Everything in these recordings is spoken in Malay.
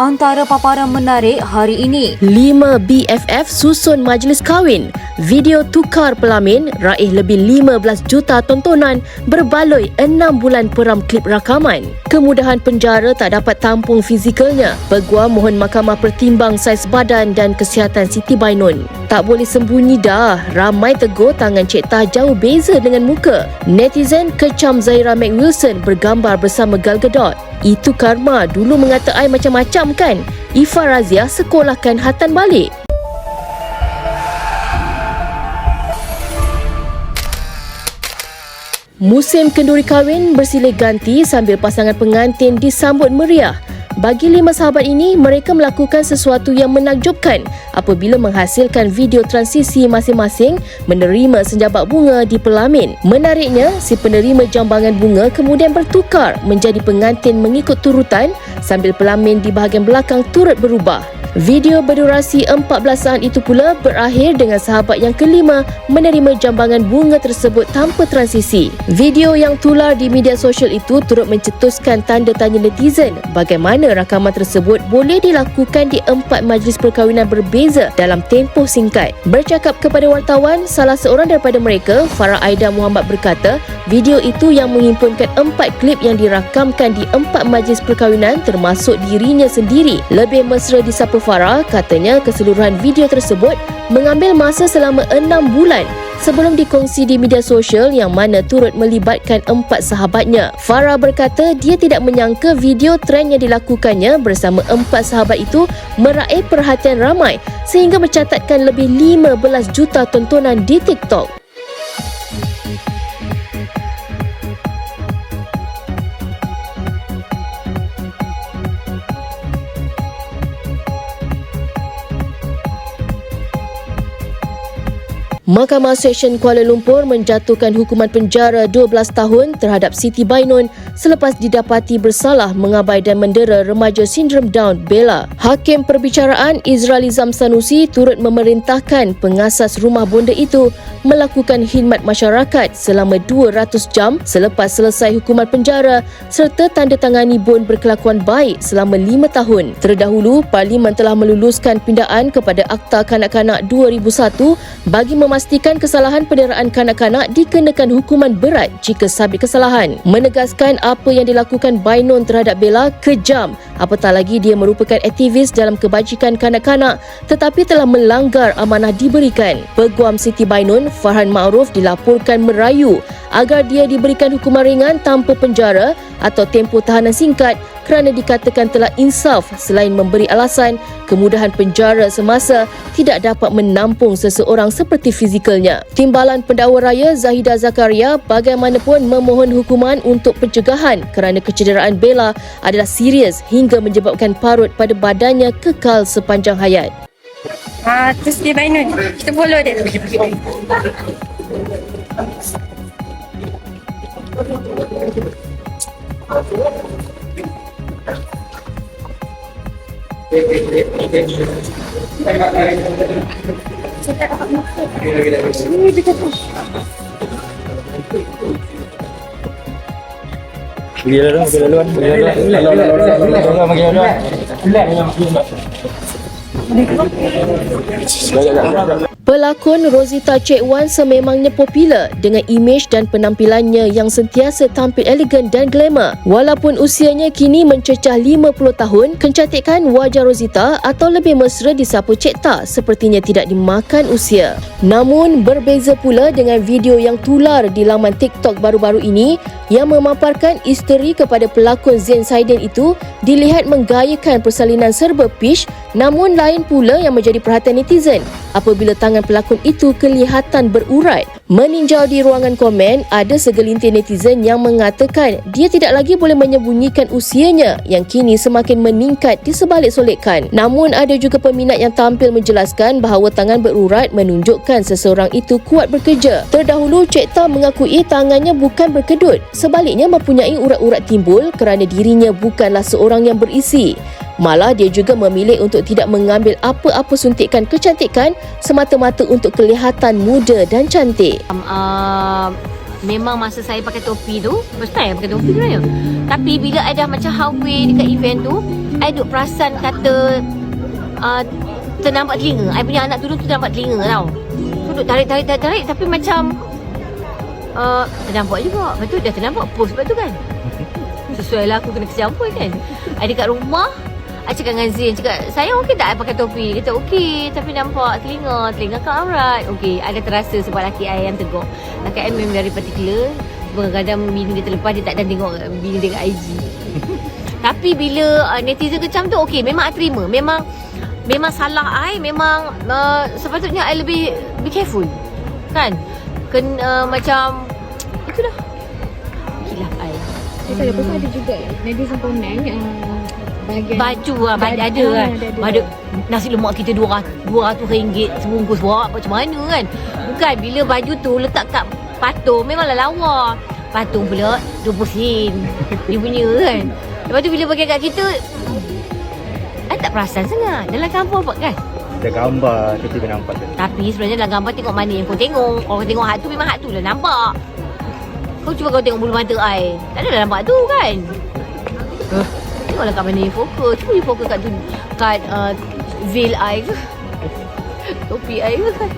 Antara paparan menarik hari ini. 5 BFF susun majlis kahwin. Video tukar pelamin raih lebih 15 juta tontonan berbaloi 6 bulan peram klip rakaman. Kemudahan penjara tak dapat tampung fizikalnya. Peguam mohon Mahkamah pertimbang saiz badan dan kesihatan Siti Bainun. Tak boleh sembunyi dah, ramai tegur tangan Cik Tah jauh beza dengan muka. Netizen kecam Zaira McWilson bergambar bersama Gal Gadot. Itu karma, dulu mengata I macam-macam kan? Ifa Razia sekolahkan Hatan balik. Musim kenduri kahwin bersilih ganti sambil pasangan pengantin disambut meriah. Bagi 5 sahabat ini, mereka melakukan sesuatu yang menakjubkan apabila menghasilkan video transisi masing-masing menerima senjabak bunga di pelamin. Menariknya, si penerima jambangan bunga kemudian bertukar menjadi pengantin mengikut turutan sambil pelamin di bahagian belakang turut berubah. Video berdurasi 14 saat itu pula berakhir dengan sahabat yang kelima menerima jambangan bunga tersebut tanpa transisi. Video yang tular di media sosial itu turut mencetuskan tanda tanya netizen bagaimana rakaman tersebut boleh dilakukan di 4 majlis perkahwinan berbeza dalam tempoh singkat. Bercakap kepada wartawan, salah seorang daripada mereka, Farah Aida Muhammad berkata, video itu yang menghimpunkan 4 klip yang dirakamkan di 4 majlis perkahwinan termasuk dirinya sendiri. Lebih mesra disapa Farah, katanya keseluruhan video tersebut mengambil masa selama 6 bulan sebelum dikongsi di media sosial yang mana turut melibatkan 4 sahabatnya. Farah berkata dia tidak menyangka video trend yang dilakukannya bersama 4 sahabat itu meraih perhatian ramai sehingga mencatatkan lebih 15 juta tontonan di TikTok. Mahkamah Seksyen Kuala Lumpur menjatuhkan hukuman penjara 12 tahun terhadap Siti Bainun selepas didapati bersalah mengabai dan mendera remaja sindrom Down Bella. Hakim Perbicaraan Izralizam Sanusi turut memerintahkan pengasas rumah bonda itu melakukan khidmat masyarakat selama 200 jam selepas selesai hukuman penjara serta tanda tangani bon berkelakuan baik selama 5 tahun. Terdahulu, Parlimen telah meluluskan pindaan kepada Akta Kanak-Kanak 2001 bagi memastikan kesalahan penderaan kanak-kanak dikenakan hukuman berat jika sabit kesalahan. Menegaskan apa yang dilakukan Bainun terhadap Bella kejam, apatah lagi dia merupakan aktivis dalam kebajikan kanak-kanak tetapi telah melanggar amanah diberikan. Peguam Siti Bainun, Farhan Ma'ruf, dilaporkan merayu agar dia diberikan hukuman ringan tanpa penjara atau tempoh tahanan singkat kerana dikatakan telah insaf selain memberi alasan kemudahan penjara semasa tidak dapat menampung seseorang seperti fizikalnya. Timbalan Pendakwa Raya Zahidah Zakaria bagaimanapun memohon hukuman untuk pencegahan kerana kecederaan Bella adalah serius hingga menyebabkan parut pada badannya kekal sepanjang hayat. Terus dia Bainun, kita follow dia. Pelakon Rosita Cik Wan sememangnya popular dengan imej dan penampilannya yang sentiasa tampil elegan dan glamour. Walaupun usianya kini mencecah 50 tahun, kecantikan wajah Rosita atau lebih mesra disapa Cik Tah sepertinya tidak dimakan usia. Namun berbeza pula dengan video yang tular di laman TikTok baru-baru ini yang memaparkan isteri kepada pelakon Zain Saidin itu dilihat menggayakan persalinan serba pish, namun lain pula yang menjadi perhatian netizen apabila tangan pelakon itu kelihatan berurat. Meninjau di ruangan komen, ada segelintir netizen yang mengatakan dia tidak lagi boleh menyembunyikan usianya yang kini semakin meningkat di sebalik solekan. Namun ada juga peminat yang tampil menjelaskan bahawa tangan berurat menunjukkan seseorang itu kuat bekerja. Terdahulu, Cik Tah mengakui tangannya bukan berkedut, sebaliknya mempunyai urat-urat timbul kerana dirinya bukanlah seorang yang berisi. Malah dia juga memilih untuk tidak mengambil apa-apa suntikan kecantikan semata-mata untuk kelihatan muda dan cantik. memang masa saya pakai topi tu, first time pakai topi sebenarnya. Tapi bila I dah macam halfway dekat event tu, I duk perasan kata ternampak telinga. I punya anak tu ternampak telinga tau. So duk tarik tapi macam ternampak juga. Lepas tu dah ternampak post lepas tu kan. Sesuai lah aku kena kesiapa kan. I dekat rumah, I cakap dengan Zain, cakap, sayang okey tak I pakai topi? Dia kata okey, tapi nampak telinga kau aurat. Okey, ada terasa sebab laki I yang tegur. Laki I memang very particular. Kadang-kadang bini dia terlepas, dia tak ada tengok bini dia kat IG. Tapi bila netizen kecam tu, okey, memang I terima. Memang salah I, memang sepatutnya I lebih be careful. Kan? Macam itulah. Hilaf I. Saya lepas tu ada juga netizen komen bahagian baju lah, ada kan. Ada nasi lemak kita RM200 sebungkus. Wah, macam mana kan? Bukan, bila baju tu letak kat patung, memanglah lawa. Patung pula 20 sen dia punya kan. Lepas tu bila bagi kat kita, I tak perasan sangat. Dalam gambar apa kan? Ada gambar kita nampak tu. Tapi sebenarnya dalam gambar tengok mana yang kau tengok. Kalau kau tengok hat tu, memang hat tu lah nampak. Kau cuba kau tengok bulu mata I, tak ada nampak tu kan. Tengoklah kat mana yang fokus. Cuba you fokus kat tu, kat veil I ke, topi I ke kan.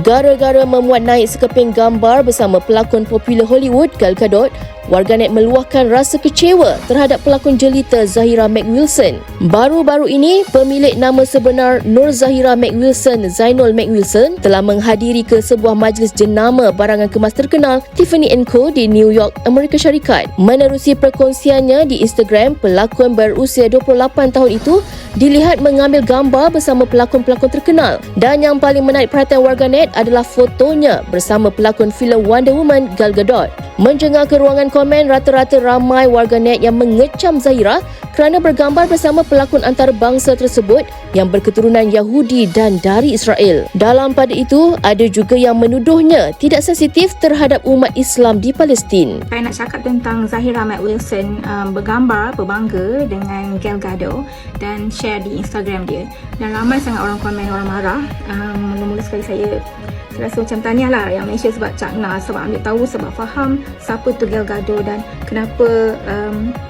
Gara-gara memuat naik sekeping gambar bersama pelakon popular Hollywood Gal Gadot, warganet meluahkan rasa kecewa terhadap pelakon jelita Zahira McWilson. Baru-baru ini, pemilik nama sebenar Nur Zahira McWilson, Zainul McWilson, telah menghadiri ke sebuah majlis jenama barangan kemas terkenal Tiffany & Co di New York, Amerika Syarikat. Menerusi perkongsiannya di Instagram, pelakon berusia 28 tahun itu dilihat mengambil gambar bersama pelakon-pelakon terkenal. Dan yang paling menarik perhatian warganet adalah fotonya bersama pelakon filem Wonder Woman Gal Gadot. Menjengah ke ruangan komen, rata-rata ramai warganet yang mengecam Zahira kerana bergambar bersama pelakon antarabangsa tersebut yang berketurunan Yahudi dan dari Israel. Dalam pada itu, ada juga yang menuduhnya tidak sensitif terhadap umat Islam di Palestin. Saya nak cakap tentang Zahira McWilson bergambar berbangga dengan Gal Gadot dan share di Instagram dia. Dan ramai sangat orang komen, orang marah. Mula-mula sekali saya rasa macam tahniah lah yang Malaysia sebab cakna, sebab ambil tahu, sebab faham siapa tu Gal Gadot dan kenapa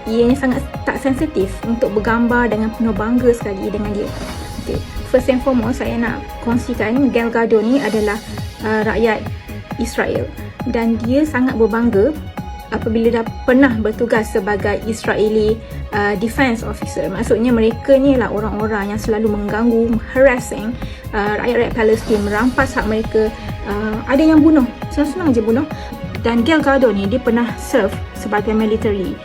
ianya sangat tak sensitif untuk bergambar dengan penuh bangga sekali dengan dia. Okay. First and foremost, saya nak kongsikan Gal Gadot ni adalah rakyat Israel dan dia sangat berbangga apabila dah pernah bertugas sebagai Israeli defense officer. Maksudnya mereka ni lah orang-orang yang selalu mengganggu, harassing rakyat-rakyat Palestin, merampas hak mereka. Ada yang bunuh, senang-senang je bunuh. Dan Gal Gadot ni dia pernah serve sebagai military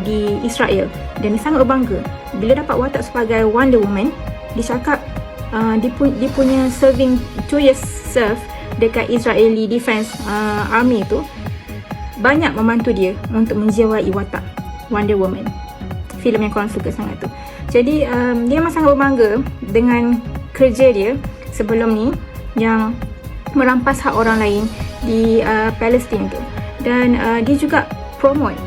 di Israel dan dia sangat berbangga bila dapat watak sebagai Wonder Woman. Dia cakap dia punya serving 2 years serve dekat Israeli Defense Army tu banyak membantu dia untuk menjiwai watak Wonder Woman, filem yang korang suka sangat tu. Jadi dia memang sangat berbangga dengan kerja dia sebelum ni yang merampas hak orang lain di Palestin tu. Dan dia juga promote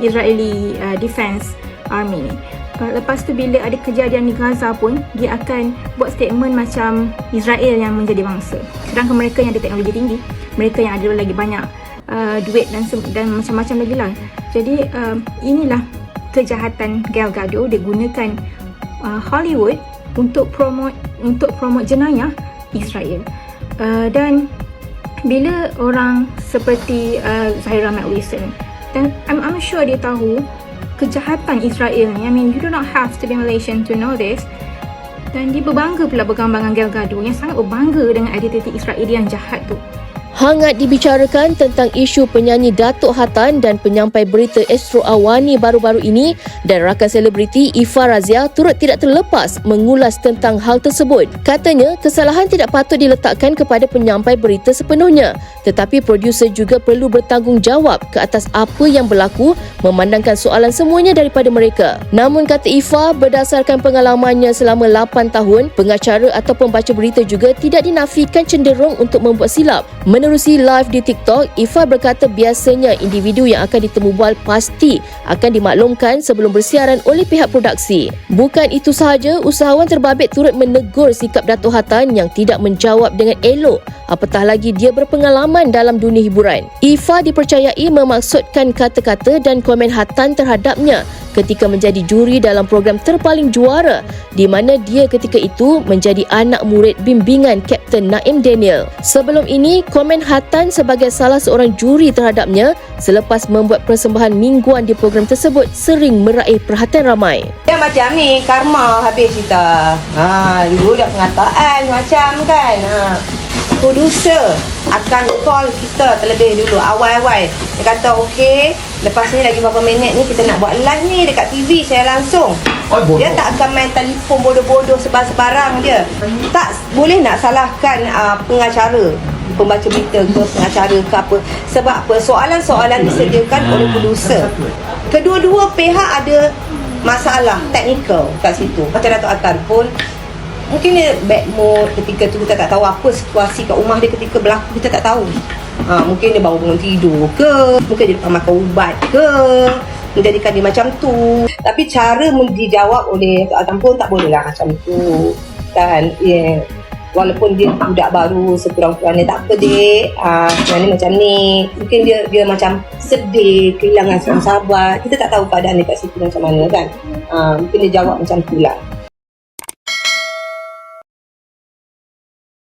Israeli Defense Army ni. Lepas tu bila ada kejadian di Gaza pun, dia akan buat statement macam Israel yang menjadi bangsa, sedangkan mereka yang ada teknologi tinggi, mereka yang ada lagi banyak duit dan macam-macam lagi lah. Jadi inilah kejahatan Gal Gadot. Dia gunakan Hollywood untuk promote jenayah Israel. Dan bila orang seperti Zahira McWilson, dan I'm sure dia tahu kejahatan Israel ni. I mean, you do not have to be Malaysian to know this. Dan dia berbangga pula bergambar dengan Gal Gadot yang sangat berbangga dengan identiti Israel yang jahat tu. Hangat dibicarakan tentang isu penyanyi Datuk Hatan dan penyampai berita Astro Awani baru-baru ini, dan rakan selebriti Ifa Razia turut tidak terlepas mengulas tentang hal tersebut. Katanya, kesalahan tidak patut diletakkan kepada penyampai berita sepenuhnya, tetapi produser juga perlu bertanggungjawab ke atas apa yang berlaku, memandangkan soalan semuanya daripada mereka. Namun kata Ifa, berdasarkan pengalamannya selama 8 tahun, pengacara atau pembaca berita juga tidak dinafikan cenderung untuk membuat silap. Menerusi live di TikTok, Ifa berkata biasanya individu yang akan ditemu bual pasti akan dimaklumkan sebelum bersiaran oleh pihak produksi. Bukan itu sahaja, usahawan terbabit turut menegur sikap Datuk Hatan yang tidak menjawab dengan elok apatah lagi dia berpengalaman dalam dunia hiburan. Ifa dipercayai memaksudkan kata-kata dan komen Hatan terhadapnya ketika menjadi juri dalam program Terpaling Juara, di mana dia ketika itu menjadi anak murid bimbingan Kapten Naim Daniel. Sebelum ini, komen Hatan sebagai salah seorang juri terhadapnya selepas membuat persembahan mingguan di program tersebut sering meraih perhatian ramai. Dia macam ni, karma habis kita. Dulu dah pengataan macam kan. Producer akan call kita terlebih dulu awal-awal. Dia kata okey, lepas ni lagi berapa minit ni kita nak buat live ni dekat TV saya langsung. Dia tak akan main telefon bodoh-bodoh sebarang dia. Tak boleh nak salahkan pengacara, pembaca berita ke pengacara ke apa. Sebab apa? Soalan-soalan disediakan oleh producer. Kedua-dua pihak ada masalah teknikal kat situ. Macam Dato' Atan pun mungkin dia bad mood ketika tu, kita tak tahu apa situasi kat rumah dia ketika berlaku, kita tak tahu. Mungkin dia baru bangun tidur ke, mungkin dia lepas makan ubat ke, menjadikan dia macam tu. Tapi cara dijawab oleh Dato' Atan pun tak boleh lah macam tu kan. Walaupun dia budak baru, sekurang-kurangnya tak apa dek, sebenarnya macam ni. Mungkin dia macam sedih, kehilangan seorang sahabat. Kita tak tahu keadaan dia kat situ macam mana kan. Mungkin dia jawab macam tu lah.